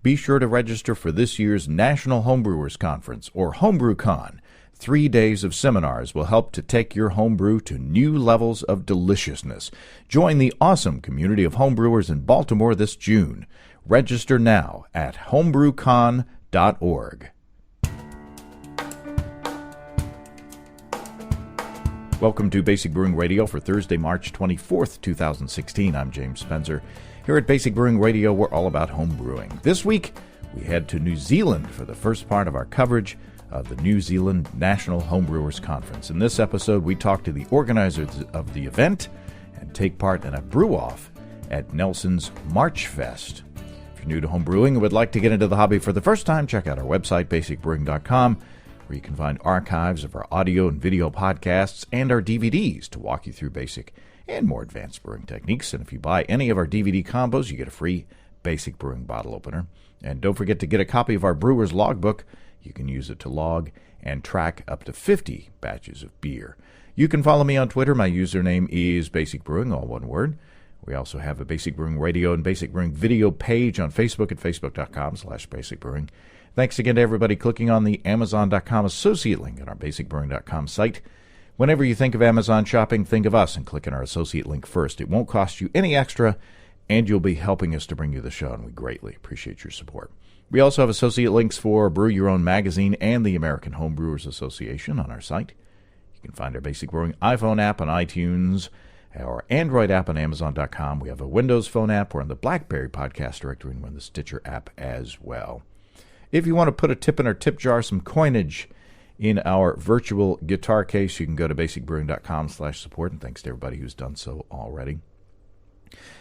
Be sure to register for this year's National Homebrewers Conference, or HomebrewCon. 3 days of seminars will help to take your homebrew to new levels of deliciousness. Join the awesome community of homebrewers in Baltimore this June. Register now at homebrewcon.org. Welcome to Basic Brewing Radio for Thursday, March 24th, 2016. I'm James Spencer. Here at Basic Brewing Radio, we're all about home brewing. This week, we head to New Zealand for the first part of our coverage of the New Zealand National Homebrewers Conference. In this episode, we talk to the organizers of the event and take part in a brew-off at Nelson's Marchfest. If you're new to homebrewing and would like to get into the hobby for the first time, check out our website, basicbrewing.com, where you can find archives of our audio and video podcasts and our DVDs to walk you through basic and more advanced brewing techniques. And if you buy any of our DVD combos, you get a free Basic Brewing bottle opener. And don't forget to get a copy of our Brewer's Logbook. You can use it to log and track up to 50 batches of beer. You can follow me on Twitter. My username is Basic Brewing, all one word. We also have a Basic Brewing Radio and Basic Brewing video page on Facebook at facebook.com/basicbrewing. Thanks again to everybody clicking on the Amazon.com associate link on our basicbrewing.com site. Whenever you think of Amazon shopping, think of us and click on our associate link first. It won't cost you any extra, and you'll be helping us to bring you the show, and we greatly appreciate your support. We also have associate links for Brew Your Own magazine and the American Homebrewers Association on our site. You can find our Basic Brewing iPhone app on iTunes, our Android app on Amazon.com. We have a Windows phone app. We're on the BlackBerry podcast directory, and we're on the Stitcher app as well. If you want to put a tip in our tip jar, some coinage in our virtual guitar case, you can go to basicbrewing.com/support, and thanks to everybody who's done so already.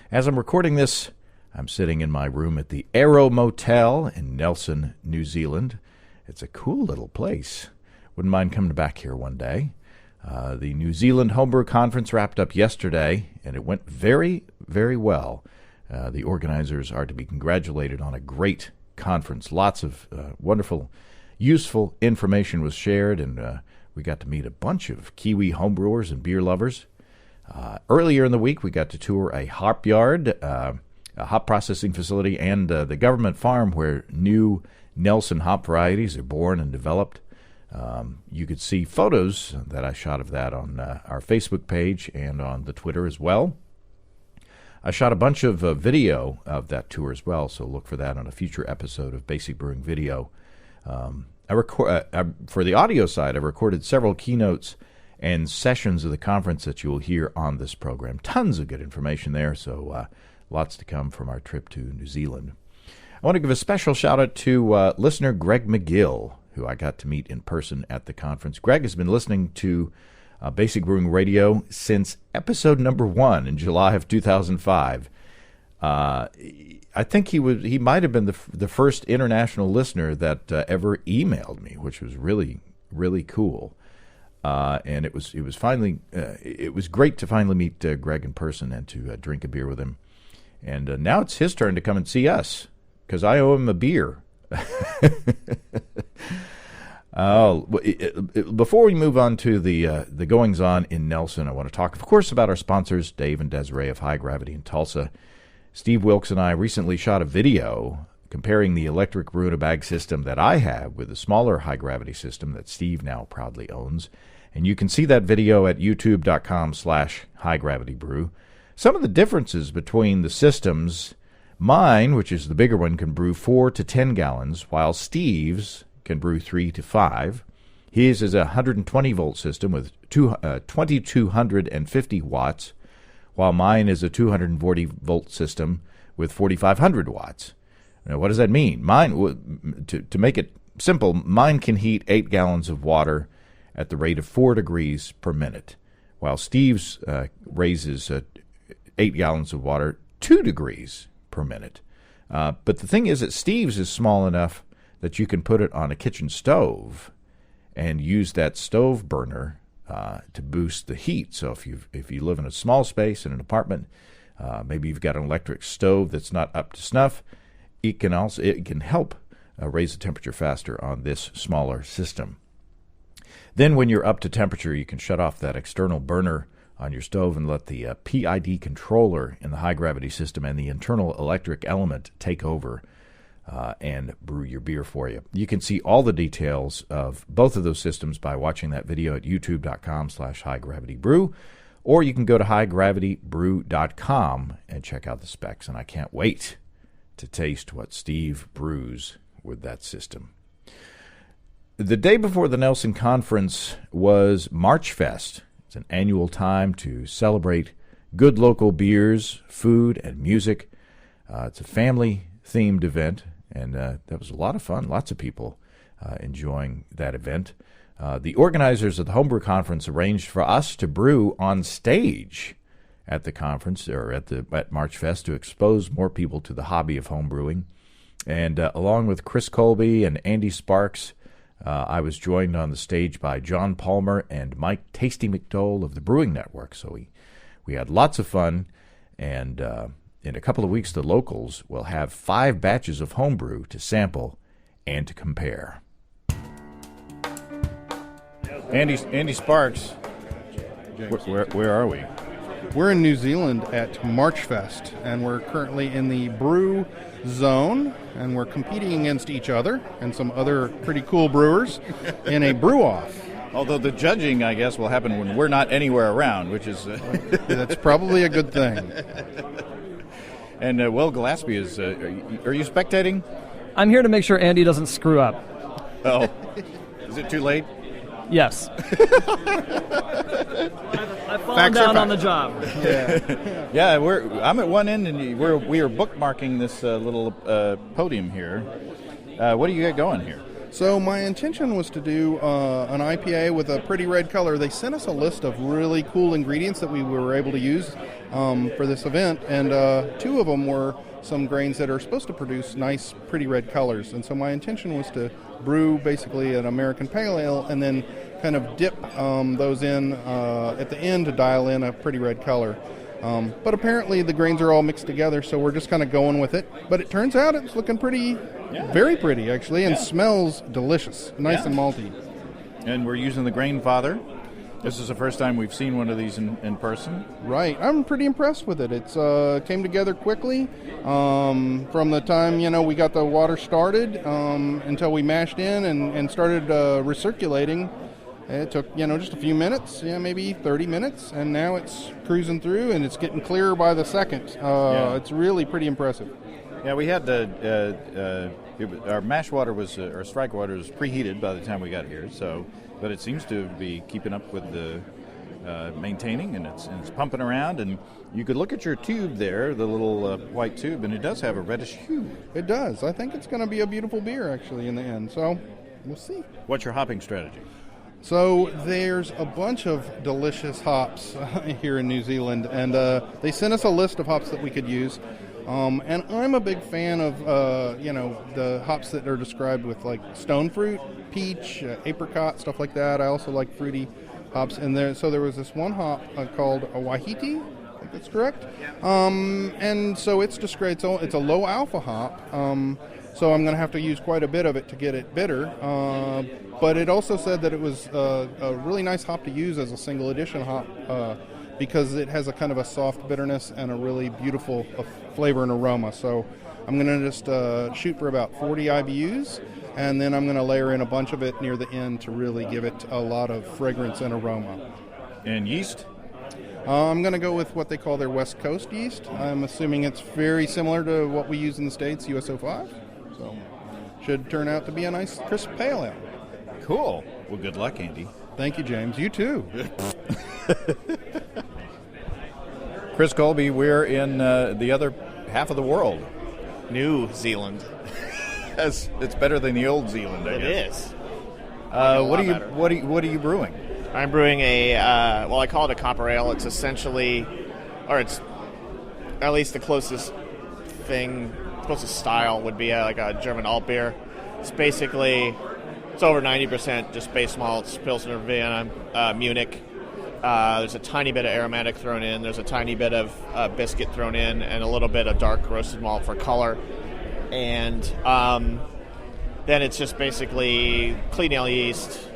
As I'm recording this, I'm sitting in my room at the Arrow Motel in Nelson, New Zealand. It's a cool little place. Wouldn't mind coming back here one day. The New Zealand Homebrew Conference wrapped up yesterday, and it went very, very well. The organizers are to be congratulated on a great conference. Lots of wonderful, useful information was shared, and we got to meet a bunch of Kiwi homebrewers and beer lovers. Earlier in the week, we got to tour a hop yard, a hop processing facility, and the government farm where new Nelson hop varieties are born and developed. You could see photos that I shot of that on our Facebook page and on the Twitter as well. I shot a bunch of video of that tour as well, so look for that on a future episode of Basic Brewing Video. For the audio side, I recorded several keynotes and sessions of the conference that you will hear on this program. Tons of good information there, so lots to come from our trip to New Zealand. I want to give a special shout-out to listener Greg McGill, who I got to meet in person at the conference. Greg has been listening to Basic Brewing Radio since episode number 1 in July of 2005. I think he might have been the first international listener that ever emailed me, which was really, really cool. And it was great to finally meet Greg in person and to drink a beer with him. And now it's his turn to come and see us, because I owe him a beer. Before we move on to the goings-on in Nelson, I want to talk, of course, about our sponsors, Dave and Desiree of High Gravity in Tulsa. Steve Wilkes and I recently shot a video comparing the electric brew-in-a-bag system that I have with the smaller high-gravity system that Steve now proudly owns. And you can see that video at youtube.com/highgravitybrew. Some of the differences between the systems, mine, which is the bigger one, can brew 4 to 10 gallons, while Steve's can brew 3 to 5. His is a 120-volt system with 2,250 watts, while mine is a 240-volt system with 4,500 watts. Now, what does that mean? Mine, to make it simple, mine can heat 8 gallons of water at the rate of 4 degrees per minute, while Steve's raises 8 gallons of water 2 degrees per minute. But the thing is that Steve's is small enough that you can put it on a kitchen stove and use that stove burner to boost the heat. So if you live in a small space in an apartment, maybe you've got an electric stove that's not up to snuff, it can help raise the temperature faster on this smaller system. Then when you're up to temperature, you can shut off that external burner on your stove and let the PID controller in the high-gravity system and the internal electric element take over. and brew your beer for you. You can see all the details of both of those systems by watching that video at youtube.com/highdgravitybrew, or you can go to highdgravitybrew.com and check out the specs. And I can't wait to taste what Steve brews with that system. The day before the Nelson Conference was Marchfest. It's an annual time to celebrate good local beers, food, and music. It's a family-themed event, and that was a lot of fun. Lots of people enjoying that event. The organizers of the Homebrew Conference arranged for us to brew on stage at the conference, or at Marchfest, to expose more people to the hobby of homebrewing. And along with Chris Colby and Andy Sparks, I was joined on the stage by John Palmer and Mike Tasty McDowell of the Brewing Network. So we had lots of fun, and in a couple of weeks, the locals will have 5 batches of homebrew to sample and to compare. Andy Sparks, where are we? We're in New Zealand at Marchfest, and we're currently in the brew zone, and we're competing against each other and some other pretty cool brewers in a Brew-Off. Although the judging, I guess, will happen when we're not anywhere around, which is... That's probably a good thing. And Will Gillespie is... are you spectating? I'm here to make sure Andy doesn't screw up. Oh. Is it too late? Yes. I've fallen down on the job. Yeah. Yeah, I'm at one end, and we are bookmarking this little podium here. What do you got going here? So my intention was to do an IPA with a pretty red color. They sent us a list of really cool ingredients that we were able to use for this event, and 2 of them were some grains that are supposed to produce nice, pretty red colors. And so my intention was to brew basically an American Pale Ale and then kind of dip those in at the end to dial in a pretty red color. But apparently the grains are all mixed together, so we're just kind of going with it. But it turns out it's looking pretty, very pretty actually, and smells delicious, nice and malty. And we're using the Grain Father. This is the first time we've seen one of these in person. Right. I'm pretty impressed with it. It's came together quickly from the time, we got the water started until we mashed in and started recirculating. It took, just a few minutes, maybe 30 minutes, and now it's cruising through, and it's getting clearer by the second. It's really pretty impressive. Yeah, we had our mash water our strike water was preheated by the time we got here, but it seems to be keeping up with the maintaining, and it's pumping around, and you could look at your tube there, the little white tube, and it does have a reddish hue. It does. I think it's going to be a beautiful beer, actually, in the end, so we'll see. What's your hopping strategy? So there's a bunch of delicious hops here in New Zealand, and they sent us a list of hops that we could use. And I'm a big fan of, the hops that are described with, like, stone fruit, peach, apricot, stuff like that. I also like fruity hops. And there was this one hop called a Wahiti. I think that's correct. And so it's described, it's a low alpha hop. So I'm going to have to use quite a bit of it to get it bitter. But it also said that it was a really nice hop to use as a single edition hop because it has a kind of a soft bitterness and a really beautiful flavor and aroma. So I'm going to just shoot for about 40 IBUs, and then I'm going to layer in a bunch of it near the end to really give it a lot of fragrance and aroma. And yeast? I'm going to go with what they call their West Coast yeast. I'm assuming it's very similar to what we use in the States, USO5. So should turn out to be a nice crisp pale ale. Cool. Well, good luck, Andy. Thank you, James. You too. Chris Colby, we're in the other half of the world. New Zealand. It's better than the old Zealand, I guess. It is. What are you brewing? I'm brewing I call it a copper ale. It's essentially, or it's at least the closest style would be like a German alt beer. It's basically, it's over 90% just base malts, Pilsner, Vienna, Munich. There's a tiny bit of aromatic thrown in. There's a tiny bit of biscuit thrown in, and a little bit of dark roasted malt for color. And then it's just basically clean ale yeast,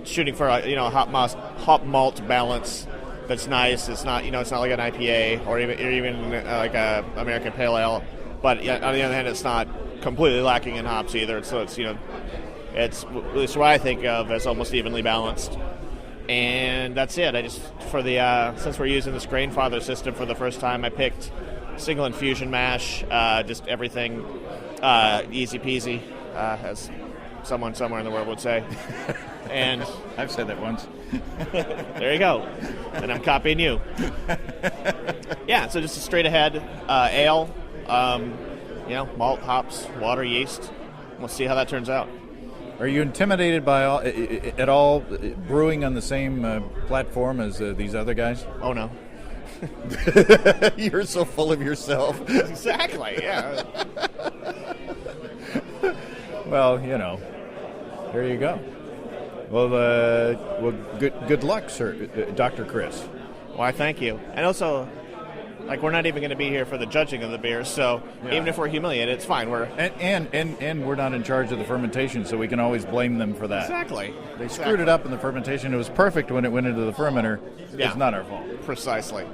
shooting for hop malt balance that's nice. It's not like an IPA or even like a American Pale Ale. But on the other hand, it's not completely lacking in hops either. So it's it's at least what I think of as almost evenly balanced. And that's it. I just since we're using this Grainfather system for the first time, I picked single infusion mash, just everything easy peasy, as someone somewhere in the world would say. And I've said that once. There you go. And I'm copying you. Yeah, so just a straight ahead ale, malt, hops, water, yeast. We'll see how that turns out. Are you intimidated by at all brewing on the same platform as these other guys? Oh, no. You're so full of yourself. Exactly, yeah. Well, there you go. Well, good luck, sir, Dr. Chris. Why, thank you. And also, we're not even going to be here for the judging of the beer, so even if we're humiliated, it's fine. And we're not in charge of the fermentation, so we can always blame them for that. Exactly. They screwed it up in the fermentation. It was perfect when it went into the fermenter. Yeah. It's not our fault. Precisely.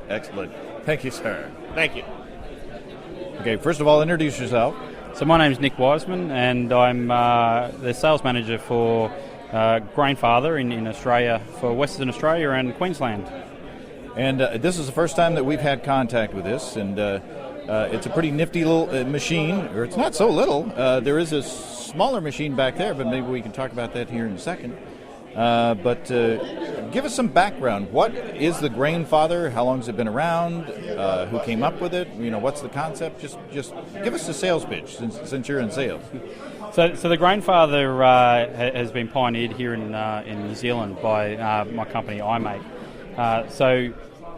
Excellent. Thank you, sir. Thank you. Okay, first of all, introduce yourself. So my name's Nick Wiseman, and I'm the sales manager for Grainfather in Australia, for Western Australia and Queensland. And this is the first time that we've had contact with this, and it's a pretty nifty little machine, or it's not so little. There is a smaller machine back there, but maybe we can talk about that here in a second. But give us some background. What is the Grainfather? How long has it been around? Who came up with it? What's the concept? Just give us the sales pitch, since you're in sales. So the Grainfather has been pioneered here in New Zealand by my company iMate.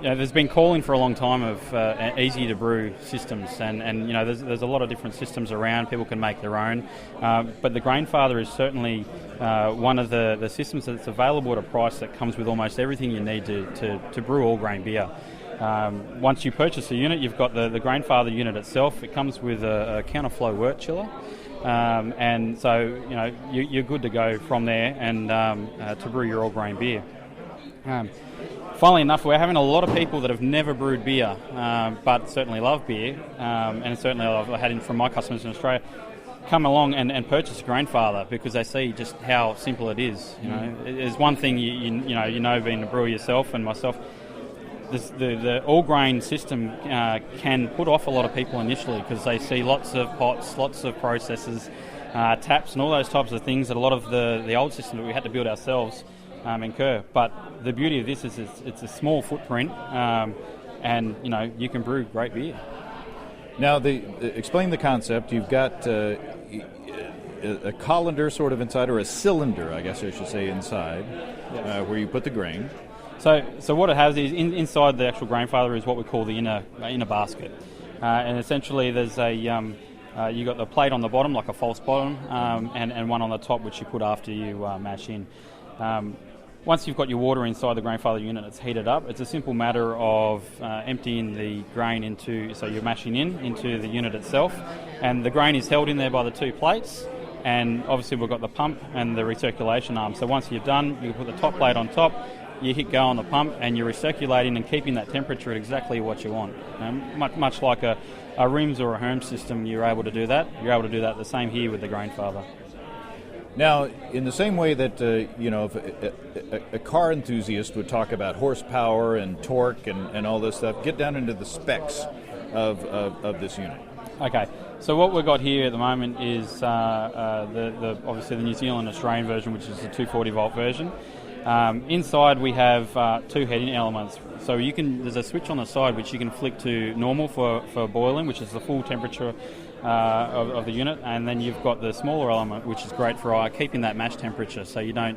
There's been calling for a long time of easy to brew systems, and there's a lot of different systems around. People can make their own, but the Grainfather is certainly one of the systems that's available at a price that comes with almost everything you need to brew all grain beer. Once you purchase a unit, you've got the Grainfather unit itself. It comes with a counterflow wort chiller, and so you're good to go from there and to brew your all grain beer. Funnily enough, we're having a lot of people that have never brewed beer, but certainly love beer, and certainly I've had it from my customers in Australia, come along and purchase a Grainfather because they see just how simple it is. There's one thing being a brewer yourself and myself. The all grain system can put off a lot of people initially because they see lots of pots, lots of processes, taps, and all those types of things that a lot of the old system that we had to build ourselves incur. But the beauty of this is it's a small footprint, and you can brew great beer. Now, explain the concept. You've got a colander sort of inside, or a cylinder, I guess I should say, inside, yes, where you put the grain. So what it has is inside the actual Grainfather is what we call the inner basket, and essentially there's you got the plate on the bottom like a false bottom, and one on the top which you put after you mash in. Once you've got your water inside the Grainfather unit, it's heated up. It's a simple matter of emptying the grain so you're mashing into the unit itself, and the grain is held in there by the two plates, and obviously we've got the pump and the recirculation arm. So once you're done, you put the top plate on top, you hit go on the pump, and you're recirculating and keeping that temperature at exactly what you want. Much like a RIMS or a Herm system, you're able to do that. You're able to do that the same here with the Grainfather. Now, in the same way that, if a car enthusiast would talk about horsepower and torque and all this stuff, get down into the specs of this unit. Okay, so what we've got here at the moment is obviously the New Zealand Australian version, which is the 240 volt version. Inside we have two heating elements. So there's a switch on the side which you can flick to normal for boiling, which is the full temperature of the unit, and then you've got the smaller element which is great for keeping that mash temperature so you don't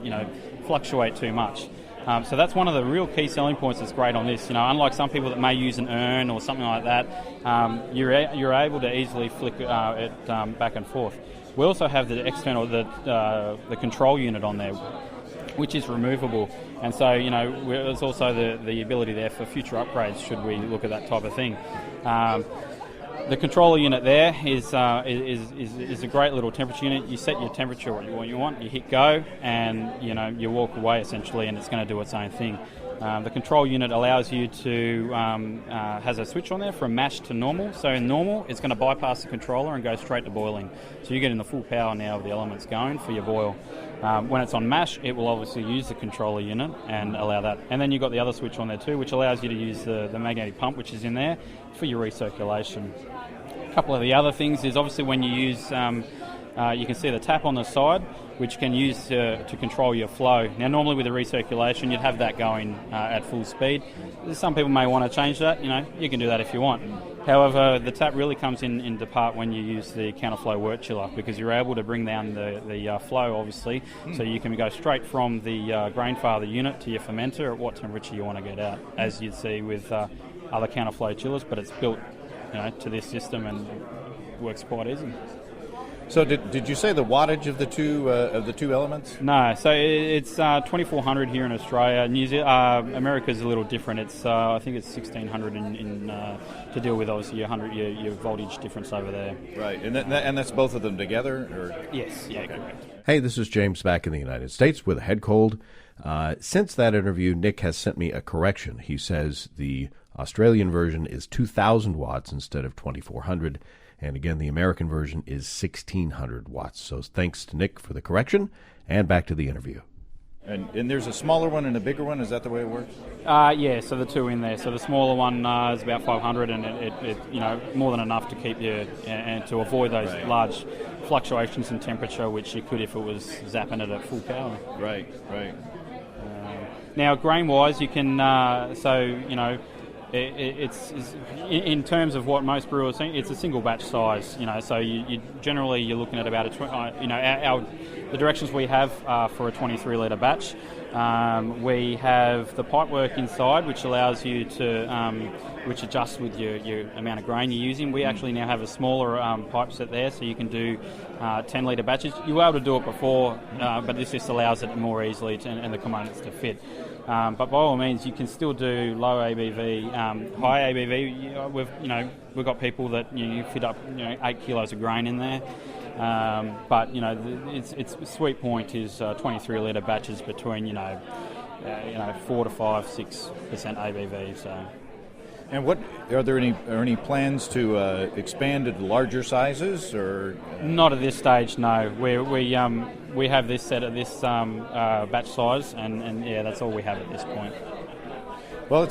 fluctuate too much. So that's one of the real key selling points that's great on this. Unlike some people that may use an urn or something like that, you're able to easily flick it back and forth. We also have the external the control unit on there, which is removable, and so there's also the ability there for future upgrades should we look at that type of thing. The controller unit there is a great little temperature unit. You set your temperature what you want. You hit go, and you walk away essentially, and it's going to do its own thing. The control unit allows you to, has a switch on there from mash to normal. So in normal, it's going to bypass the controller and go straight to boiling. So you're getting the full power now of the elements going for your boil. When it's on mash, it will obviously use the controller unit and allow that. And then you've got the other switch on there too, which allows you to use the magnetic pump, which is in there, for your recirculation. A couple of the other things is obviously when you use, you can see the tap on the side, which can use to control your flow. Now, normally with the recirculation, you'd have that going at full speed. Some people may want to change that. You can do that if you want. However, the tap really comes into part when you use the counterflow wort chiller, because you're able to bring down the flow, obviously, so you can go straight from the grain father unit to your fermenter at what temperature you want to get out, as you'd see with other counterflow chillers, but it's built to this system and works quite easy. So did you say the wattage of the two elements? No, so it's 2400 here in Australia. America's a little different. It's I think it's 1600 to deal with obviously your voltage difference over there. Right, and that's both of them together, or? Yes, yeah, okay. Correct. Hey, this is James back in the United States with a head cold. Since that interview, Nick has sent me a correction. He says the Australian version is 2,000 watts instead of 2,400. And again, the American version is 1,600 watts. So thanks to Nick for the correction, and back to the interview. And there's a smaller one and a bigger one? Is that the way it works? Yeah, so the two in there. So the smaller one is about 500, and it more than enough to keep you and to avoid those large fluctuations in temperature, which you could if it was zapping it at full power. Right. Now, grain-wise, you can it's in terms of what most brewers think, it's a single batch size. So you generally you're looking at about the directions we have for a 23 litre batch. We have the pipework inside, which allows you to which adjusts with your amount of grain you're using. We actually now have a smaller pipe set there, so you can do 10 litre batches. You were able to do it before, but this just allows it more easily and the components to fit. But by all means, you can still do low ABV, high ABV. We've got people that you fit up 8 kilos of grain in there. But its sweet point is 23 litre batches between 4 to 5, 6% ABV. So. And what are there any plans to expand to larger sizes, or? Not at this stage, no. We have this set at this batch size, and that's all we have at this point. Well,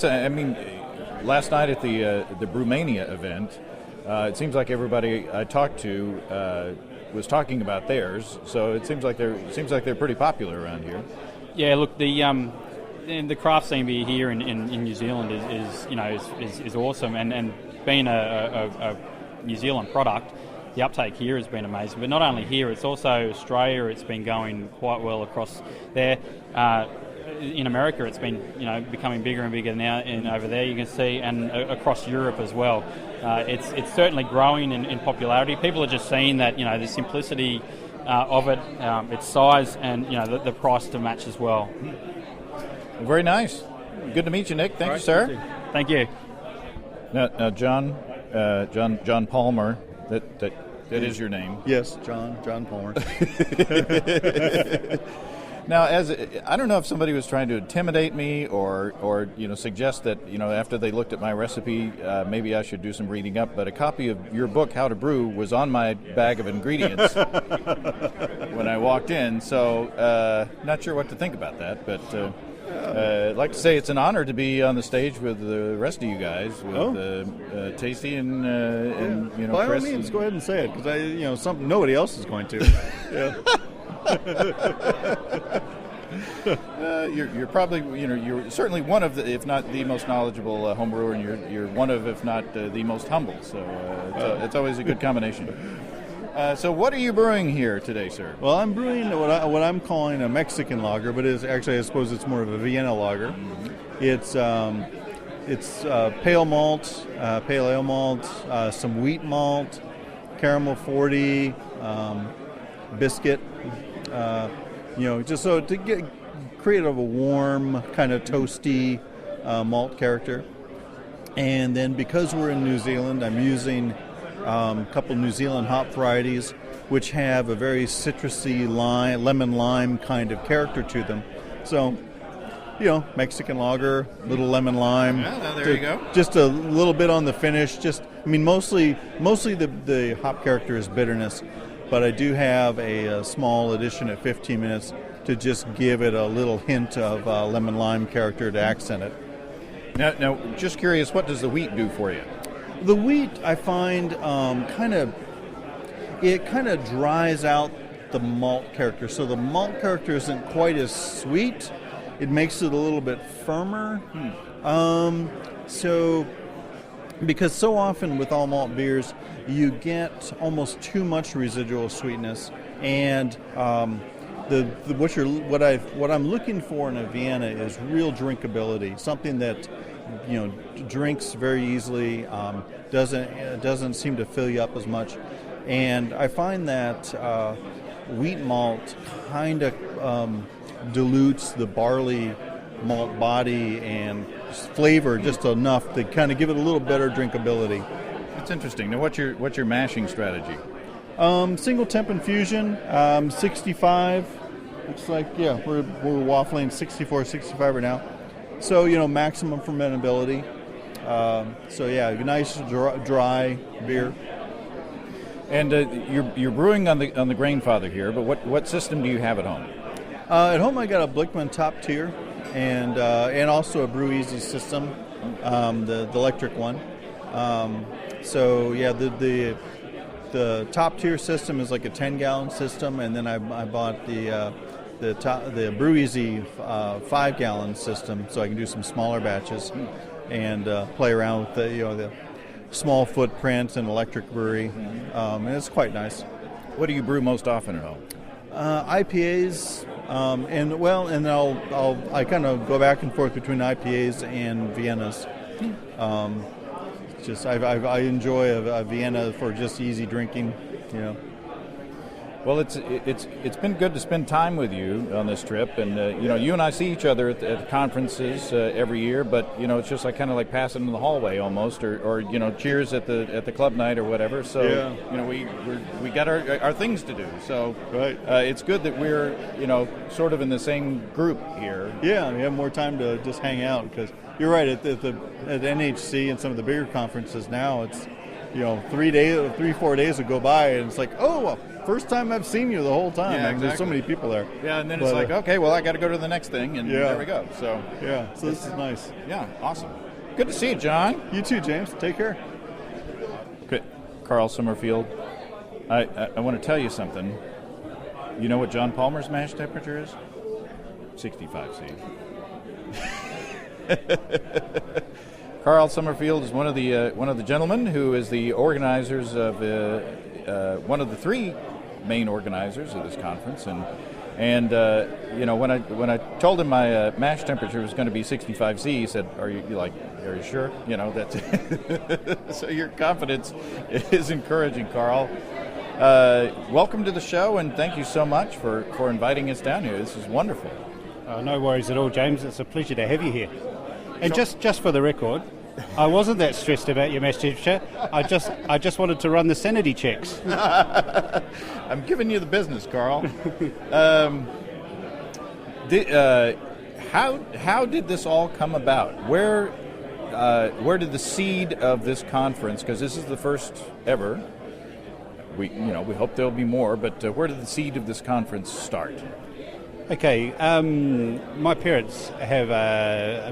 last night at the Brewmania event, it seems like everybody I talked to was talking about theirs. So it seems like they're pretty popular around here. Yeah, look, the craft scene here in New Zealand is awesome, and being a New Zealand product, the uptake here has been amazing. But not only here, it's also Australia. It's been going quite well across there. In America, it's been becoming bigger and bigger now, and over there you can see, and across Europe as well. It's certainly growing in popularity. People are just seeing that the simplicity of it, its size, and the price to match as well. Very nice. Good to meet you, Nick. Thank you, sir. Thank you. Now, John Palmer. That is your name. Yes, John Palmer. Now, I don't know if somebody was trying to intimidate me or suggest that after they looked at my recipe, maybe I should do some reading up. But a copy of your book, How to Brew, was on my bag of ingredients when I walked in. So, not sure what to think about that, but. I'd like to say it's an honor to be on the stage with the rest of you guys, with Tasty and by Chris. All means, go ahead and say it, because something nobody else is going to. You're probably you're certainly one of the, if not the most knowledgeable home brewer, and you're one of, if not the most humble. So it's always a good combination. So what are you brewing here today, sir? Well, I'm brewing what I'm calling a Mexican lager, but I suppose it's more of a Vienna lager. Mm-hmm. It's pale malt, pale ale malt, some wheat malt, caramel 40, biscuit. Just so to create a warm, kind of toasty malt character. And then because we're in New Zealand, I'm using a couple New Zealand hop varieties, which have a very citrusy lemon lime kind of character to them. So, Mexican lager, little lemon lime. Yeah, there you go. Just a little bit on the finish. Mostly the hop character is bitterness, but I do have a small addition at 15 minutes to just give it a little hint of lemon lime character to accent it. Now, just curious, what does the wheat do for you? The wheat, I find, kind of dries out the malt character. So the malt character isn't quite as sweet. It makes it a little bit firmer. Because so often with all malt beers, you get almost too much residual sweetness, and what I'm looking for in a Vienna is real drinkability, something that drinks very easily, doesn't seem to fill you up as much, and I find that wheat malt kind of dilutes the barley malt body and flavor just enough to kind of give it a little better drinkability. That's interesting. Now, what's your mashing strategy? Single temp infusion, 65. Looks like, we're waffling 64, 65 right now. So, maximum fermentability. Nice dry beer. And you're brewing on the Grainfather here, but what system do you have at home? At home, I got a Blickman top tier, and also a Brew-Easy system, the electric one. The top tier system is like a 10-gallon system, and then I bought the Brew-Easy 5-gallon system, so I can do some smaller batches and play around with the small footprint and electric brewery, and it's quite nice. What do you brew most often at home? IPAs, I kind of go back and forth between IPAs and Viennas. I enjoy a Vienna for just easy drinking, Well, it's been good to spend time with you on this trip, and you and I see each other at conferences every year, but it's just kind of like passing in the hallway almost, or cheers at the club night or whatever. So we got our things to do. So right. It's good that we're sort of in the same group here. Yeah, we have more time to just hang out, because you're right at NHC and some of the bigger conferences now. It's 3-4 days will go by, and it's like, oh. First time I've seen you the whole time. Yeah, exactly. There's so many people there. Yeah, and then it's okay, well, I got to go to the next thing, and there we go. So so this is nice. Yeah, awesome. Good to see you, John. You too, James. Take care. Okay, Carl Summerfield. I want to tell you something. You know what John Palmer's mash temperature is? 65 C. Carl Summerfield is one of the gentlemen who is the organizers of one of the three main organizers of this conference, and when I told him my mash temperature was going to be 65 C, he said, "Are you sure?" That's so your confidence is encouraging, Carl. Welcome to the show, and thank you so much for inviting us down here. This is wonderful. No worries at all, James. It's a pleasure to have you here. And just for the record, I wasn't that stressed about your mash temperature. I just wanted to run the sanity checks. I'm giving you the business, Carl. How did this all come about? Where did the seed of this conference? Because this is the first ever. We hope there'll be more. But where did the seed of this conference start? Okay, my parents have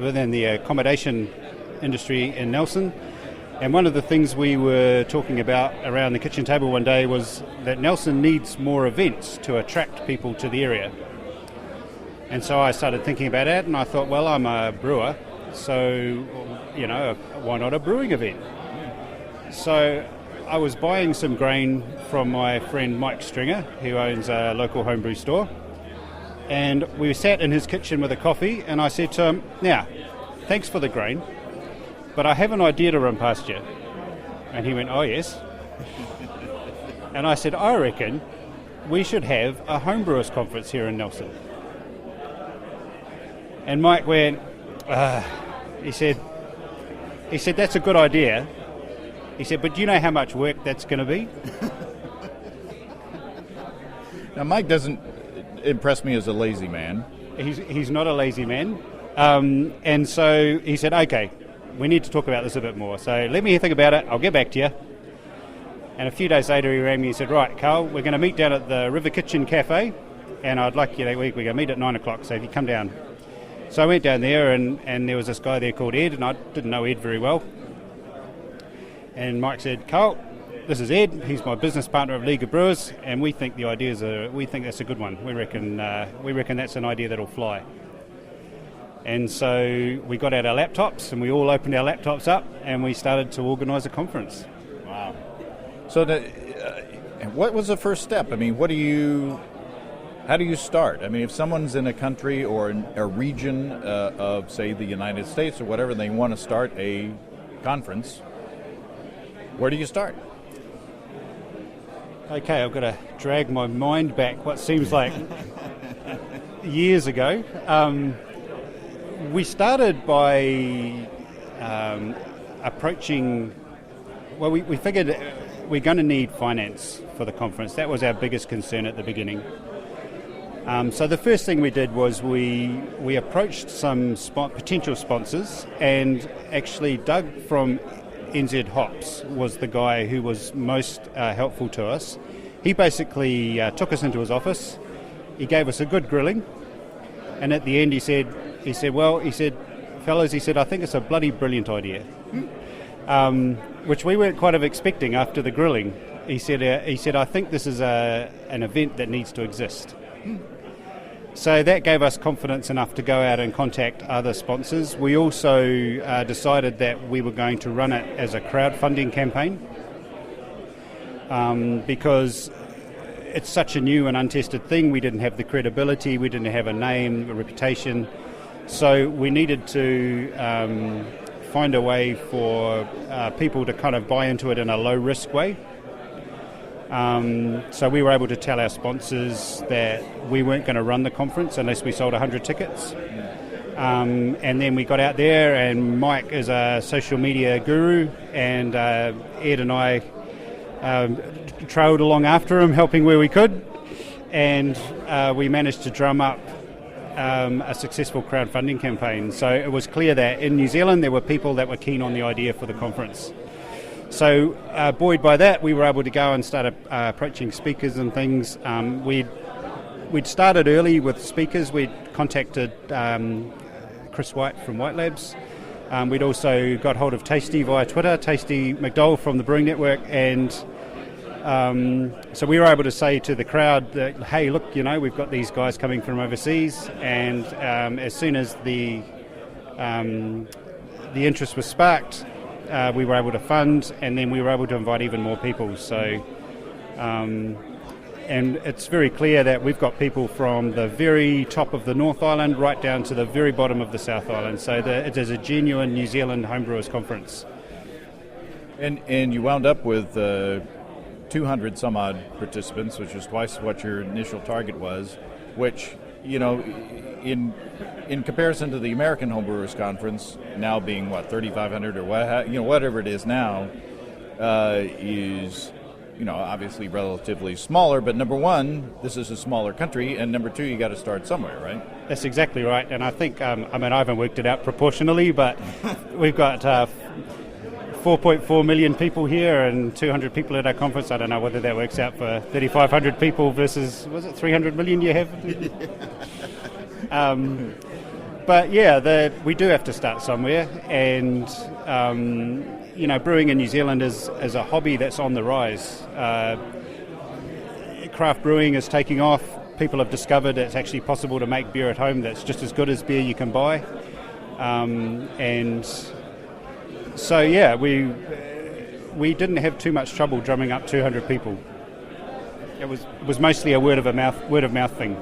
within the accommodation industry in Nelson, and one of the things we were talking about around the kitchen table one day was that Nelson needs more events to attract people to the area. And so I started thinking about it, and I thought, well, I'm a brewer, so why not a brewing event? So I was buying some grain from my friend Mike Stringer, who owns a local homebrew store, and we sat in his kitchen with a coffee, and I said to him, "Now, thanks for the grain, but I have an idea to run past you." And he went, "Oh, yes." And I said, "I reckon we should have a homebrewers conference here in Nelson." And Mike went, he said, "That's a good idea." He said, "But do you know how much work that's going to be?" Now, Mike doesn't impress me as a lazy man. He's not a lazy man. And so he said, okay, we need to talk about this a bit more. So let me think about it. I'll get back to you. And a few days later, he rang me and said, right, Carl, we're going to meet down at the River Kitchen Cafe, and I'd like you, we're going to meet at 9 o'clock, so if you come down. So I went down there, and there was this guy there called Ed, and I didn't know Ed very well. And Mike said, Carl, this is Ed. He's my business partner of League of Brewers, and we think we think that's a good one. We reckon that's an idea that'll fly. And so we got out our laptops, and we all opened our laptops up, and we started to organise a conference. Wow. So what was the first step? I mean, how do you start? I mean, if someone's in a country or in a region of, say, the United States or whatever, and they want to start a conference, where do you start? Okay, I've got to drag my mind back what seems like years ago. We started by approaching... Well, we figured we're going to need finance for the conference. That was our biggest concern at the beginning. So the first thing we did was we approached some potential sponsors, and actually Doug from NZ Hops was the guy who was most helpful to us. He basically took us into his office. He gave us a good grilling, and at the end he said, fellas, I think it's a bloody brilliant idea. Which we weren't quite expecting after the grilling. He said, I think this is an event that needs to exist. So that gave us confidence enough to go out and contact other sponsors. We also decided that we were going to run it as a crowdfunding campaign because it's such a new and untested thing. We didn't have the credibility, we didn't have a name, a reputation. So we needed to find a way for people to kind of buy into it in a low-risk way. So we were able to tell our sponsors that we weren't going to run the conference unless we sold 100 tickets. And then we got out there, and Mike is a social media guru, and Ed and I trailed along after him, helping where we could, and we managed to drum up a successful crowdfunding campaign. So it was clear that in New Zealand there were people that were keen on the idea for the conference. So buoyed by that, we were able to go and start approaching speakers and things. We'd started early with speakers. We'd contacted Chris White from White Labs. We'd also got hold of Tasty via Twitter, Tasty McDowell from the Brewing Network, and so we were able to say to the crowd that, hey, look, we've got these guys coming from overseas, and as soon as the interest was sparked, we were able to fund, and then we were able to invite even more people. So, and it's very clear that we've got people from the very top of the North Island right down to the very bottom of the South Island. So it is a genuine New Zealand homebrewers conference. And you wound up with 200 some odd participants, which is twice what your initial target was, which, in comparison to the American Homebrewers Conference, now being 3,500 or whatever it is now, is obviously relatively smaller. But number one, this is a smaller country, and number two, you got to start somewhere, right? That's exactly right. And I think I haven't worked it out proportionally, but we've got 4.4 million people here and 200 people at our conference. I don't know whether that works out for 3,500 people versus, was it 300 million you have? But yeah, we do have to start somewhere, and brewing in New Zealand is a hobby that's on the rise. Craft brewing is taking off. People have discovered it's actually possible to make beer at home that's just as good as beer you can buy, and so yeah, we didn't have too much trouble drumming up 200 people. It was mostly a word of mouth thing.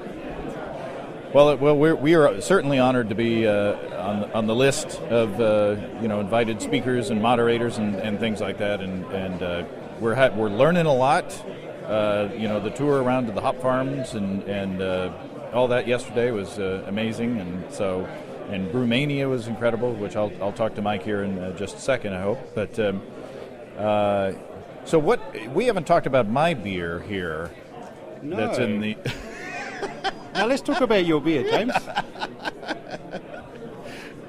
Well, we are certainly honored to be on the list of invited speakers and moderators and things like that, and we're learning a lot. The tour around to the hop farms and all that yesterday was amazing, and Brewmania was incredible, which I'll talk to Mike here in just a second, I hope. But so what we haven't talked about my beer here. No. That's in the. Now let's talk about your beer, James.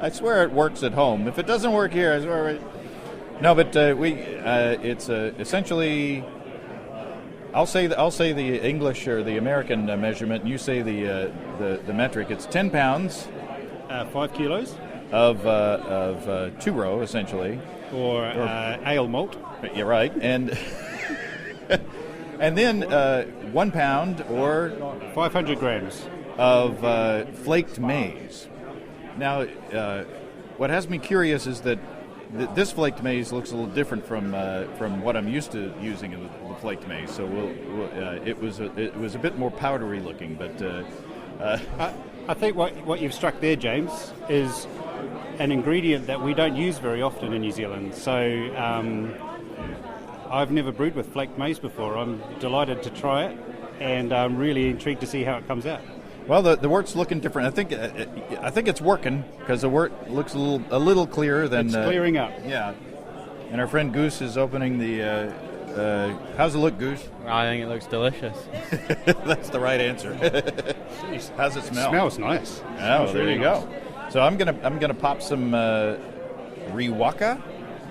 I swear it works at home. If it doesn't work here, I swear. No, but it's essentially. I'll say the English or the American measurement, and you say the metric. It's 10 pounds. 5 kilos. Of two row, essentially. Or ale malt. You're right, and and then 1 pound or 500 grams of flaked maize. Now, what has me curious is that this flaked maize looks a little different from what I'm used to using in the flaked maize. So it was a bit more powdery looking, but I think what you've struck there, James, is an ingredient that we don't use very often in New Zealand. So I've never brewed with flaked maize before. I'm delighted to try it, and I'm really intrigued to see how it comes out. Well, the wort's looking different. I think it's working because the wort looks a little clearer than it's clearing up. Yeah, and our friend Goose is opening the. How's it look, Goose? I think it looks delicious. That's the right answer. How's it smell? It smells nice. Oh, well, there you go. So I'm gonna pop some Riwaka.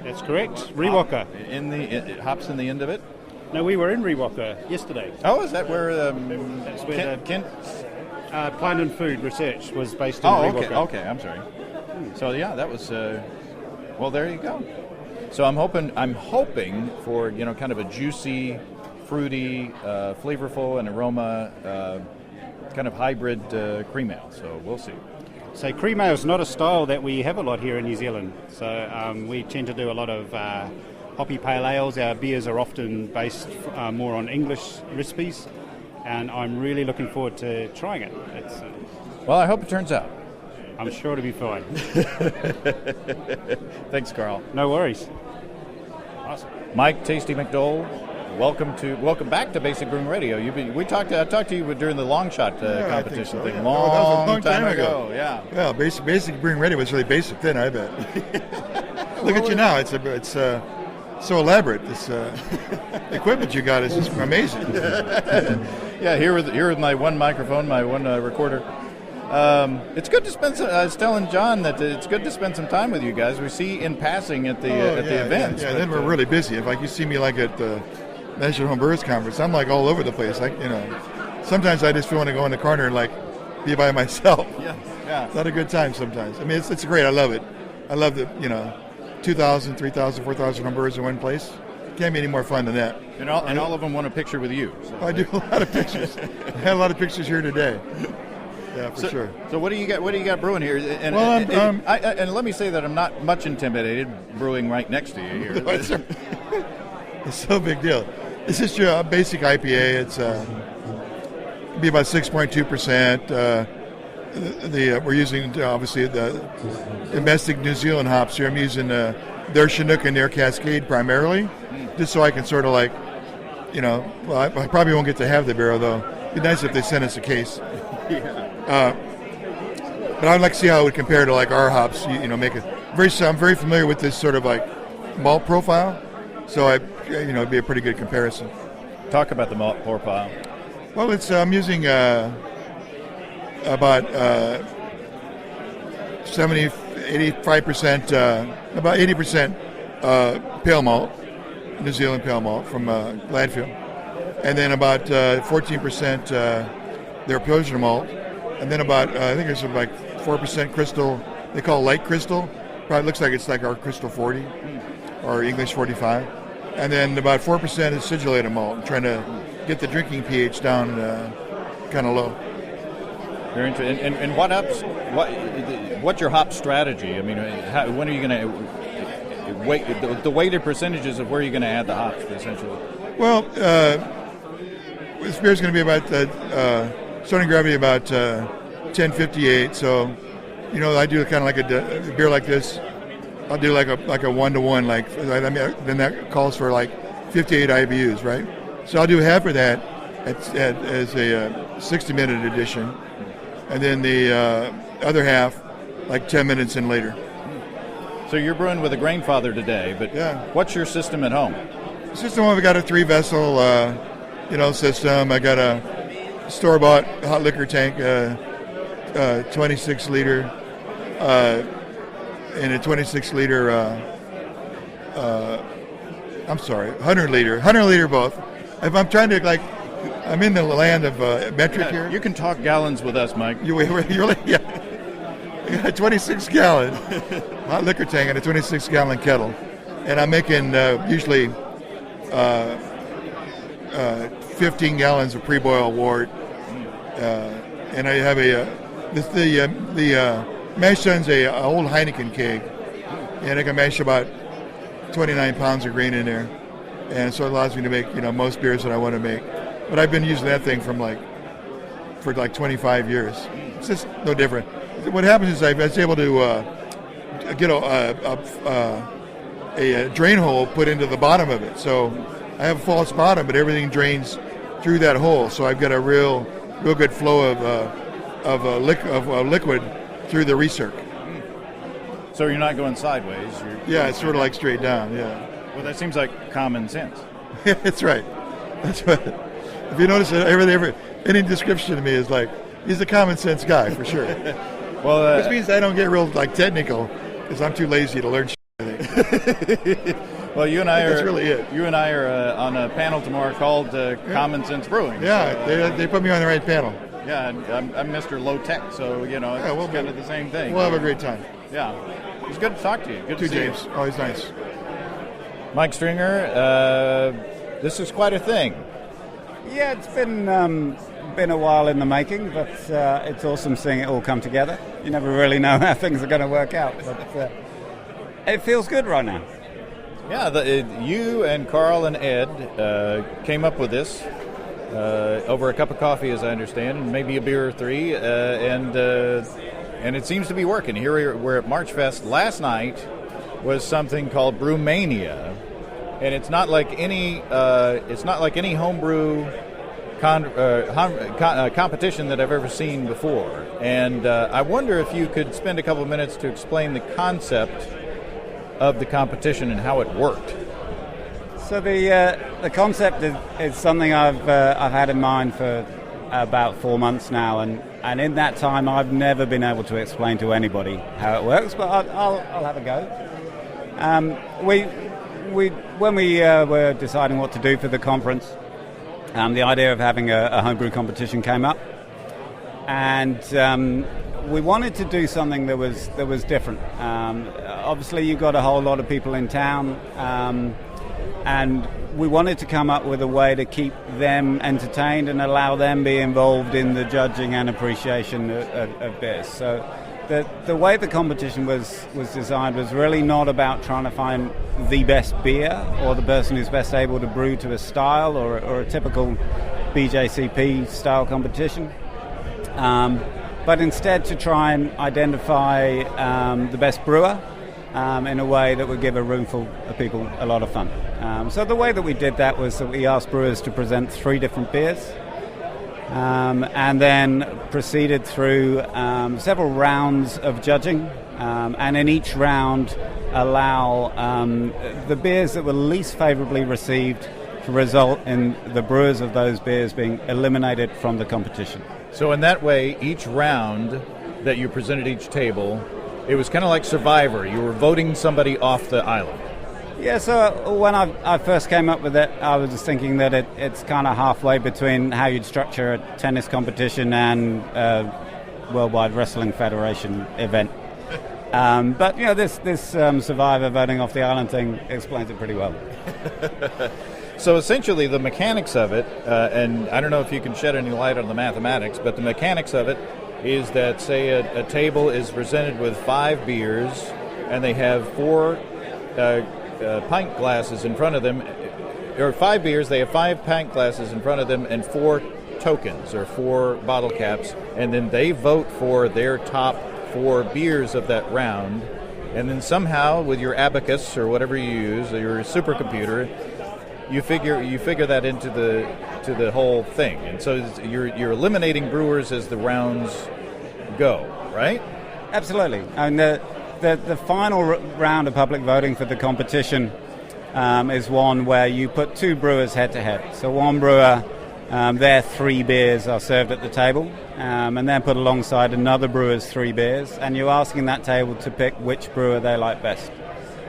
That's correct. Riwaka. It hops in the end of it. No, we were in Riwaka yesterday. Oh, is that where? That's where Kent. Plant and Food Research was based in Riwaka. Okay. I'm sorry. So yeah, that was. Well, there you go. So I'm hoping for kind of a juicy, fruity, flavorful, and aroma, kind of hybrid cream ale. So we'll see. So cream ale is not a style that we have a lot here in New Zealand. So we tend to do a lot of hoppy pale ales. Our beers are often based more on English recipes, and I'm really looking forward to trying it. Well, I hope it turns out. I'm sure it'll be fine. Thanks, Carl. No worries. Awesome. Mike Tasty McDole, welcome back to Basic Brewing Radio. I talked to you during the long shot competition thing. That was a long time ago. Yeah. Well, Basic Brewing Radio was really basic then, I bet. Look at you now. It's so elaborate. This equipment you got is just amazing. Yeah, here with my one microphone, my one recorder. It's good to spend I was telling John that it's good to spend some time with you guys. We see in passing at the events. Yeah, then we're really busy. If you see me like at the National Home Brewers Conference, I'm like all over the place. Sometimes I just want to go in the corner and be by myself. Yeah. It's not a good time sometimes. I mean, it's great. I love it. I love the 2,000, 3,000, 4,000 home brewers in one place. Can't be any more fun than that. And all of them want a picture with you. So. I do a lot of pictures. I had a lot of pictures here today. Yeah, for sure. So what do you got brewing here? And, and let me say that I'm not much intimidated brewing right next to you here. It's no big deal. This is your basic IPA. It's be about 6.2%. We're using obviously the domestic New Zealand hops here. I'm using their Chinook and their Cascade primarily, just so I can sort of I probably won't get to have the barrel though. It'd be nice if they sent us a case. But I'd like to see how it would compare to our hops. I'm very familiar with this sort of malt profile, so it'd be a pretty good comparison. Talk about the malt profile. Well, I'm using about 85%, about 80% pale malt, New Zealand pale malt from Gladfield, and then about 14% their Pilsner malt. And then about, I think there's 4% crystal, they call it light crystal. Probably looks like it's like our crystal 40 or English 45. And then about 4% is sigillated malt. I'm trying to get the drinking pH down kind of low. Very interesting. And what's your hop strategy? I mean, when are you going to the weighted percentages of where you're going to add the hops, essentially? Well, this beer is going to be about starting gravity about 1058. So, I do kind of like a beer like this. I'll do like a 1-to-1. Then that calls for 58 IBUs, right? So I'll do half of that as a 60-minute edition, and then the other half 10 minutes in later. So you're brewing with a Grainfather today, but what's your system at home? System, I've got a 3-vessel system. I got a store-bought hot liquor tank, 26-liter. in a 26 liter. 100 liter both. If I'm trying to I'm in the land of metric here. You can talk gallons with us, Mike. You're yeah. I got a 26 gallon hot liquor tank and a 26 gallon kettle, and I'm making usually 15 gallons of pre-boil wort, and I have the mash tun's a old Heineken keg, and I can mash about 29 pounds of grain in there, and so it allows me to make most beers that I want to make. But I've been using that thing for 25 years. It's just no different. What happens is I was able to get a drain hole put into the bottom of it. So I have a false bottom, but everything drains through that hole. So I've got a real good flow of liquid through the recirc. So you're not going sideways. It's sort of like straight down. Yeah. Well, that seems like common sense. That's right. That's right. If you notice, any description to me is like, he's a common sense guy for sure. Well, which means I don't get real technical because I'm too lazy to learn. I think. Well, you and I that's really it. You and I are on a panel tomorrow called Common Sense Brewing. Yeah, so, they put me on the right panel. Yeah, I'm Mr. Low Tech, so it's kind of the same thing. We'll have a great time. Yeah, it's good to talk to you. Good to see James. you. Always nice. Mike Stringer, this is quite a thing. Yeah, it's been a while in the making, but it's awesome seeing it all come together. You never really know how things are going to work out, but it feels good right now. Yeah, you and Carl and Ed came up with this over a cup of coffee, as I understand, and maybe a beer or three, and it seems to be working. Here we're at Marchfest. Last night was something called Brewmania, and it's not like any homebrew competition that I've ever seen before. And I wonder if you could spend a couple of minutes to explain the concept of the competition and how it worked. So the concept is something I've had in mind for about 4 months now, and in that time I've never been able to explain to anybody how it works, but I'll have a go. When we were deciding what to do for the conference, the idea of having a homebrew competition came up, and we wanted to do something that was different. Obviously, you've got a whole lot of people in town, and we wanted to come up with a way to keep them entertained and allow them be involved in the judging and appreciation of beers. So the way the competition was designed was really not about trying to find the best beer or the person who's best able to brew to a style or a typical BJCP style competition, but instead to try and identify the best brewer in a way that would give a room full of people a lot of fun. So the way that we did that was that we asked brewers to present 3 different beers, and then proceeded through several rounds of judging, and in each round allow the beers that were least favorably received to result in the brewers of those beers being eliminated from the competition. So in that way, each round that you presented each table, it was kind of like Survivor. You were voting somebody off the island. Yeah, so when I first came up with it, I was just thinking that it's kind of halfway between how you'd structure a tennis competition and a Worldwide Wrestling Federation event. But, this Survivor voting off the island thing explains it pretty well. So essentially the mechanics of it, and I don't know if you can shed any light on the mathematics, but the mechanics of it is that, say, a table is presented with 5 beers, and they have 4 pint glasses in front of them, or 5 beers, they have 5 pint glasses in front of them and 4 tokens, or 4 bottle caps, and then they vote for their top 4 beers of that round, and then somehow with your abacus or whatever you use, or your supercomputer, you figure that into the whole thing, and so you're eliminating brewers as the rounds go, right? Absolutely. And the final round of public voting for the competition is one where you put 2 brewers head to head. So one brewer their 3 beers are served at the table, and then put alongside another brewer's 3 beers, and you're asking that table to pick which brewer they like best.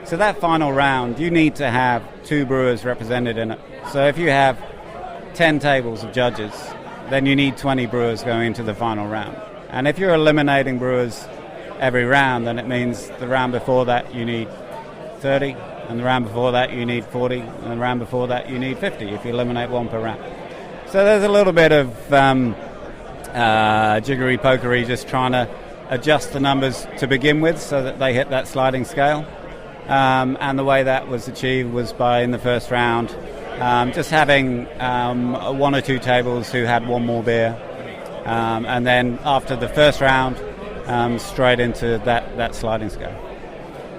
So that final round, you need to have 2 brewers represented in it. So if you have 10 tables of judges, then you need 20 brewers going into the final round. And if you're eliminating brewers every round, then it means the round before that you need 30, and the round before that you need 40, and the round before that you need 50 if you eliminate 1 per round. So there's a little bit of jiggery-pokery, just trying to adjust the numbers to begin with so that they hit that sliding scale. And the way that was achieved was by, in the first round, just having 1 or 2 tables who had 1 more beer. And then after the first round, straight into that sliding scale.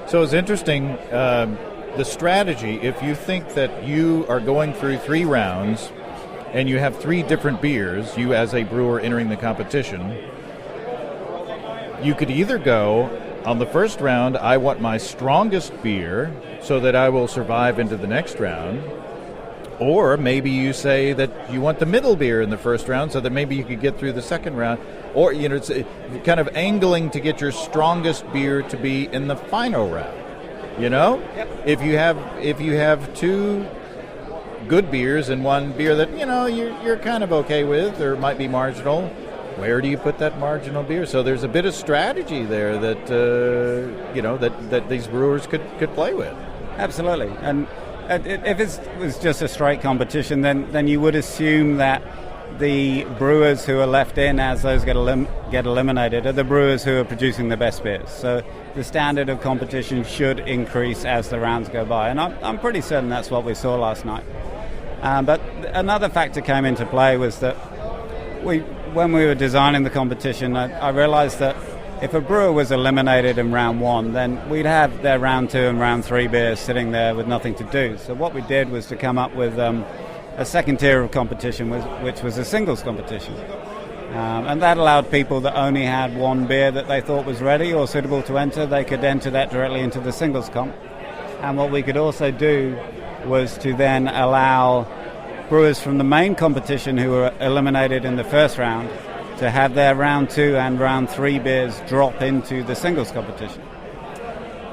So it's interesting, the strategy, if you think that you are going through 3 rounds and you have 3 different beers, you as a brewer entering the competition, you could either go, on the first round, I want my strongest beer so that I will survive into the next round, or maybe you say that you want the middle beer in the first round so that maybe you could get through the second round, or it's kind of angling to get your strongest beer to be in the final round. Yep. If you have 2 good beers and 1 beer that you're kind of okay with or might be marginal, where do you put that marginal beer? So there's a bit of strategy there that that these brewers could play with. Absolutely. And if it was just a straight competition, then you would assume that the brewers who are left in as those get eliminated are the brewers who are producing the best beers. So the standard of competition should increase as the rounds go by, and I'm pretty certain that's what we saw last night. But another factor came into play was that when we were designing the competition, I realized that if a brewer was eliminated in round 1, then we'd have their round 2 and round 3 beers sitting there with nothing to do. So what we did was to come up with a second tier of competition, which was a singles competition. And that allowed people that only had 1 beer that they thought was ready or suitable to enter, they could enter that directly into the singles comp. And what we could also do was to then allow brewers from the main competition who were eliminated in the first round to have their round 2 and round 3 beers drop into the singles competition.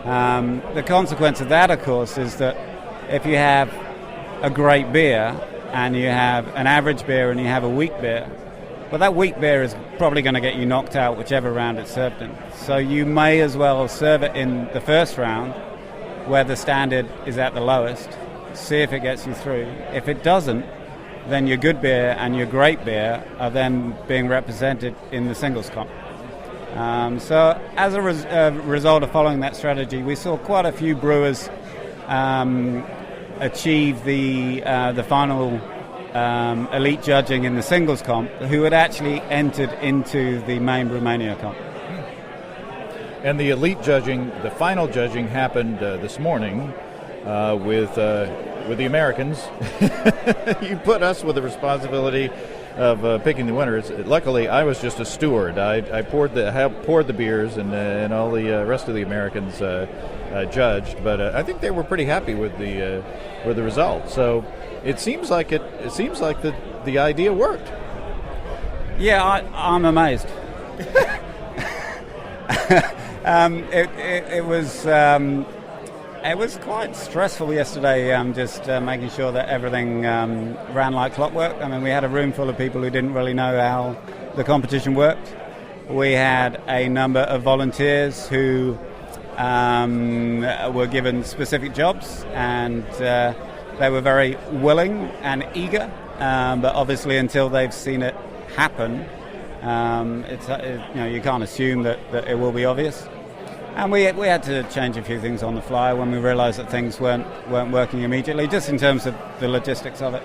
The consequence of that, of course, is that if you have a great beer and you have an average beer and you have a weak beer, well, that weak beer is probably going to get you knocked out whichever round it's served in. So you may as well serve it in the first round where the standard is at the lowest, see if it gets you through. If it doesn't, then your good beer and your great beer are then being represented in the singles comp. So as a result of following that strategy, we saw quite a few brewers achieve the final elite judging in the singles comp who had actually entered into the main Brewmania comp. And the elite judging, the final judging happened this morning with the Americans. You put us with the responsibility of picking the winners. Luckily, I was just a steward. I poured the beers, and all the rest of the Americans judged. But I think they were pretty happy with the result. So it seems like the idea worked. Yeah, I'm amazed. It was quite stressful yesterday, just making sure that everything ran like clockwork. I mean, we had a room full of people who didn't really know how the competition worked. We had a number of volunteers who were given specific jobs, and they were very willing and eager. But obviously, until they've seen it happen, you can't assume that it will be obvious. And we had to change a few things on the fly when we realised that things weren't working immediately, just in terms of the logistics of it.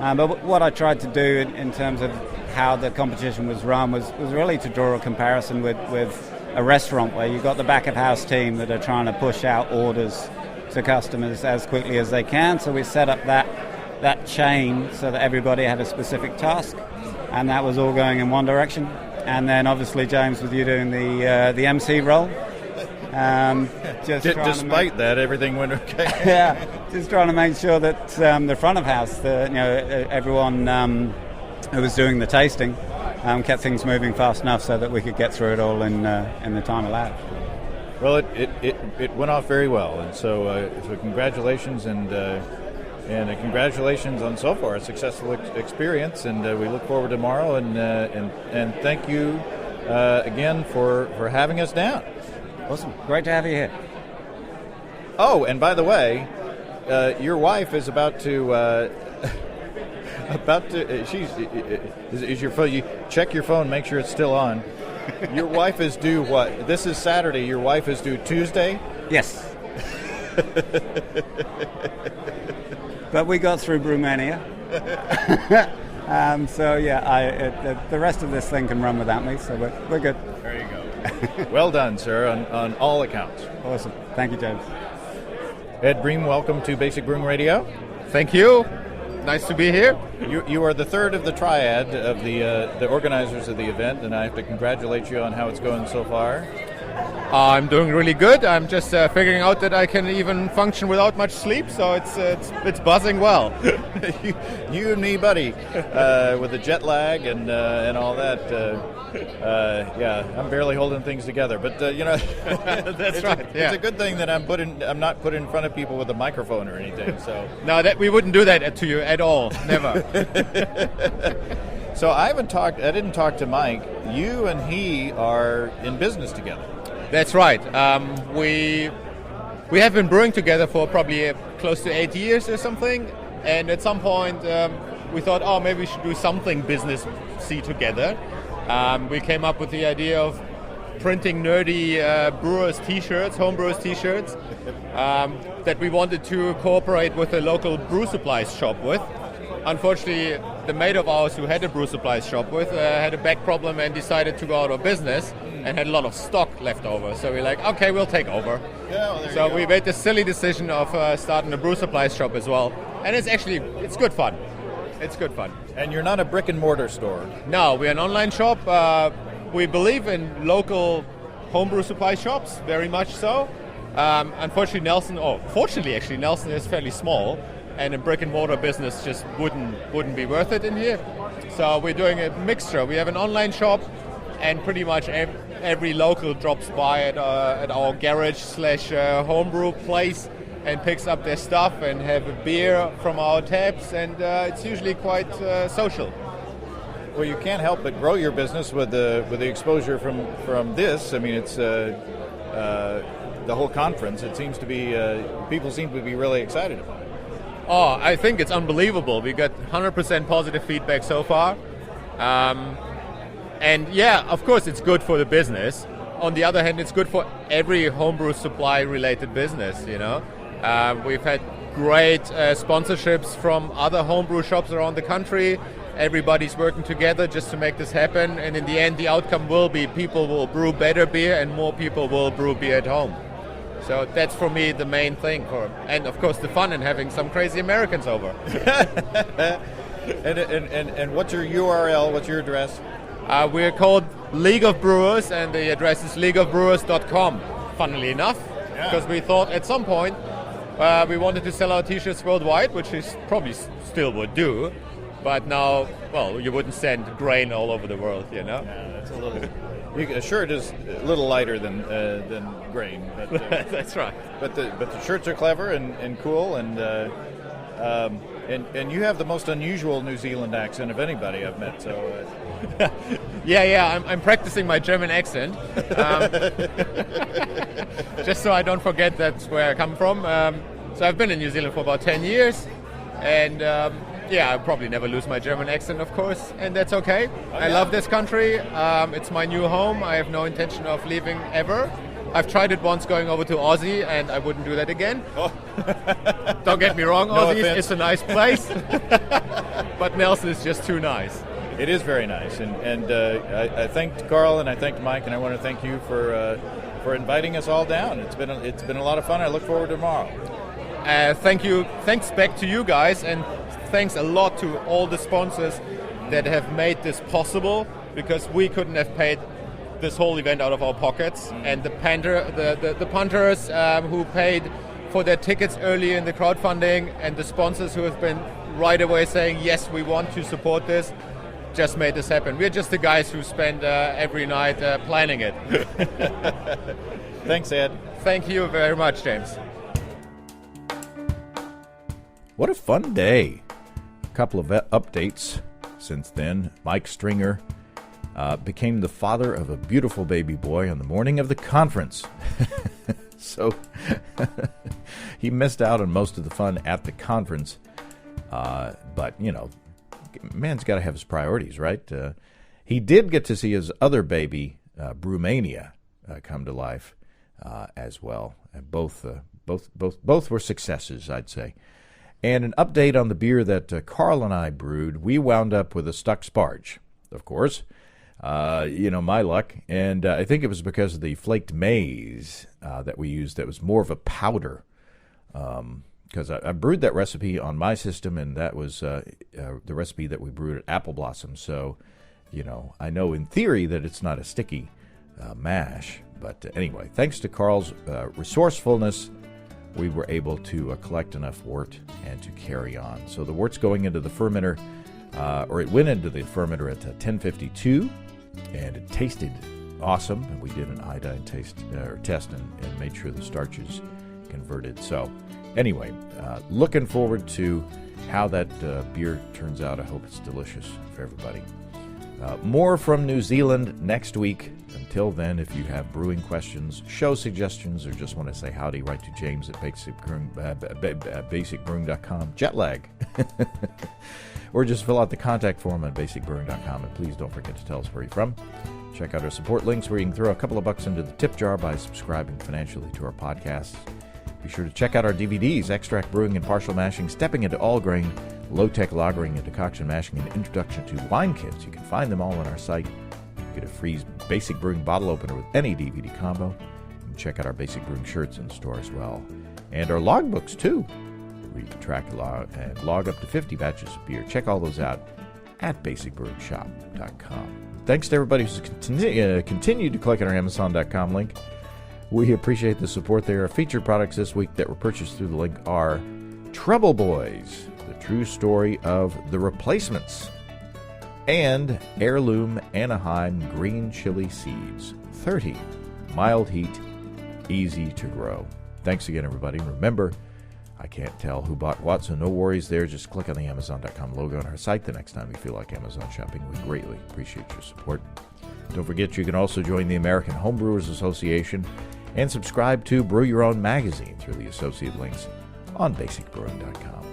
But what I tried to do in terms of how the competition was run was really to draw a comparison with a restaurant where you've got the back of house team that are trying to push out orders to customers as quickly as they can. So we set up that chain so that everybody had a specific task, and that was all going in one direction. And then obviously, James, with you doing the MC role. Despite that, everything went okay. Yeah, just trying to make sure that the front of house, everyone who was doing the tasting, kept things moving fast enough so that we could get through it all in the time allowed. Well, it went off very well, and so congratulations and congratulations on so far a successful experience, and we look forward to tomorrow, and thank you again for having us down. Awesome, great to have you here. Oh, and by the way, your wife is about to is your phone? You check your phone, make sure it's still on. Your wife is due what? This is Saturday. Your wife is due Tuesday? Yes. But we got through Brewmania. The rest of this thing can run without me, so we're good. There you go. Well done, sir, on all accounts. Awesome. Thank you, James. Ed Bream, welcome to Basic Brewing Radio. Thank you. Nice to be here. You are the third of the triad of the organizers of the event, and I have to congratulate you on how it's going so far. I'm doing really good. I'm just figuring out that I can even function without much sleep, so it's buzzing well. you and me, buddy, with the jet lag and all that. I'm barely holding things together, but that's right. It's a good thing that I'm not put in front of people with a microphone or anything. So no, that we wouldn't do that to you at all. Never. So I didn't talk to Mike. You and he are in business together. That's right. We have been brewing together for probably close to 8 years or something, and at some point we thought, maybe we should do something businessy together. We came up with the idea of printing nerdy brewers t-shirts, homebrewers t-shirts, that we wanted to cooperate with a local brew supplies shop with. Unfortunately, the mate of ours who had a brew supplies shop with had a back problem and decided to go out of business and had a lot of stock left over. So we're like, okay, we'll take over. So we made the silly decision of starting a brew supplies shop as well. And it's good fun. It's good fun. And you're not a brick and mortar store. No, we're an online shop. We believe in local homebrew supply shops, very much so. Unfortunately, Nelson is fairly small, and a brick and mortar business just wouldn't be worth it in here. So we're doing a mixture. We have an online shop, and pretty much every local drops by at our garage / homebrew place and picks up their stuff and have a beer from our taps, and it's usually quite social. Well, you can't help but grow your business with the exposure from this. I mean, it's the whole conference. It seems to be people seem to be really excited about it. Oh, I think it's unbelievable. We got 100% positive feedback so far. And yeah, of course it's good for the business. On the other hand, it's good for every homebrew supply related business, We've had great sponsorships from other homebrew shops around the country. Everybody's working together just to make this happen. And in the end, the outcome will be people will brew better beer and more people will brew beer at home. So that's for me the main thing, and of course the fun in having some crazy Americans over. and what's your URL? What's your address? We're called League of Brewers, and the address is leagueofbrewers.com. Funnily enough, because we thought at some point we wanted to sell our t-shirts worldwide, which we probably still would do. But now, you wouldn't send grain all over the world, Yeah, that's a little. A shirt is a little lighter than grain. But, that's right. But the shirts are clever and cool, and you have the most unusual New Zealand accent of anybody I've met. So. I'm practicing my German accent, just so I don't forget that's where I come from. So I've been in New Zealand for about 10 years, and. I'll probably never lose my German accent, of course, and that's okay. I love this country. It's my new home. I have no intention of leaving ever. I've tried it once going over to Aussie, and I wouldn't do that again. Oh. Don't get me wrong, Aussie, it's a nice place, but Nelson is just too nice. It is very nice, and I thanked Carl and I thanked Mike, and I want to thank you for inviting us all down. It's been a lot of fun. I look forward to tomorrow. Thank you. Thanks back to you guys, and thanks a lot to all the sponsors that have made this possible, because we couldn't have paid this whole event out of our pockets. And the punters who paid for their tickets early in the crowdfunding, and the sponsors who have been right away saying, yes, we want to support this, just made this happen. We're just the guys who spend every night planning it. Thanks, Ed. Thank you very much, James. What a fun day. A couple of updates since then. Mike Stringer became the father of a beautiful baby boy on the morning of the conference. So he missed out on most of the fun at the conference. But, you know, man's got to have his priorities, right? He did get to see his other baby, Brewmania, come to life as well. And both were successes, I'd say. And an update on the beer that Carl and I brewed. We wound up with a stuck sparge, of course. My luck. And I think it was because of the flaked maize that we used that was more of a powder. Because I brewed that recipe on my system, and that was the recipe that we brewed at Apple Blossom. So, I know in theory that it's not a sticky mash. But anyway, thanks to Carl's resourcefulness, we were able to collect enough wort and to carry on. So the wort's going into the fermenter, or it went into the fermenter at 1052, and it tasted awesome. And we did an iodine test and made sure the starch is converted. So anyway, looking forward to how that beer turns out. I hope it's delicious for everybody. More from New Zealand next week. Until then, if you have brewing questions, show suggestions, or just want to say howdy, write to James at basicbrewing.com. Jet lag. Or just fill out the contact form on basicbrewing.com. And please don't forget to tell us where you're from. Check out our support links where you can throw a couple of bucks into the tip jar by subscribing financially to our podcasts. Be sure to check out our DVDs, Extract Brewing and Partial Mashing, Stepping into All Grain, Low-Tech Lagering and Decoction Mashing, and Introduction to Wine Kits. You can find them all on our site. Get a free Basic Brewing bottle opener with any DVD combo. You can check out our Basic Brewing shirts in the store as well. And our logbooks, too, where you can track and log up to 50 batches of beer. Check all those out at basicbrewingshop.com. Thanks to everybody who's continued to click on our Amazon.com link. We appreciate the support there. Our featured products this week that were purchased through the link are Trouble Boys, the true story of The Replacements, and Heirloom Anaheim Green Chili Seeds, 30, mild heat, easy to grow. Thanks again, everybody. Remember, I can't tell who bought what, so no worries there. Just click on the Amazon.com logo on our site the next time you feel like Amazon shopping. We greatly appreciate your support. Don't forget, you can also join the American Homebrewers Association and subscribe to Brew Your Own magazine through the associated links on basicbrewing.com.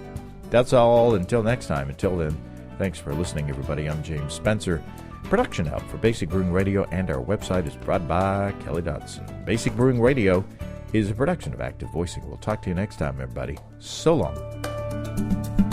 That's all until next time. Until then, thanks for listening, everybody. I'm James Spencer. Production help for Basic Brewing Radio and our website is brought by Kelly Dodson. Basic Brewing Radio is a production of Active Voicing. We'll talk to you next time, everybody. So long.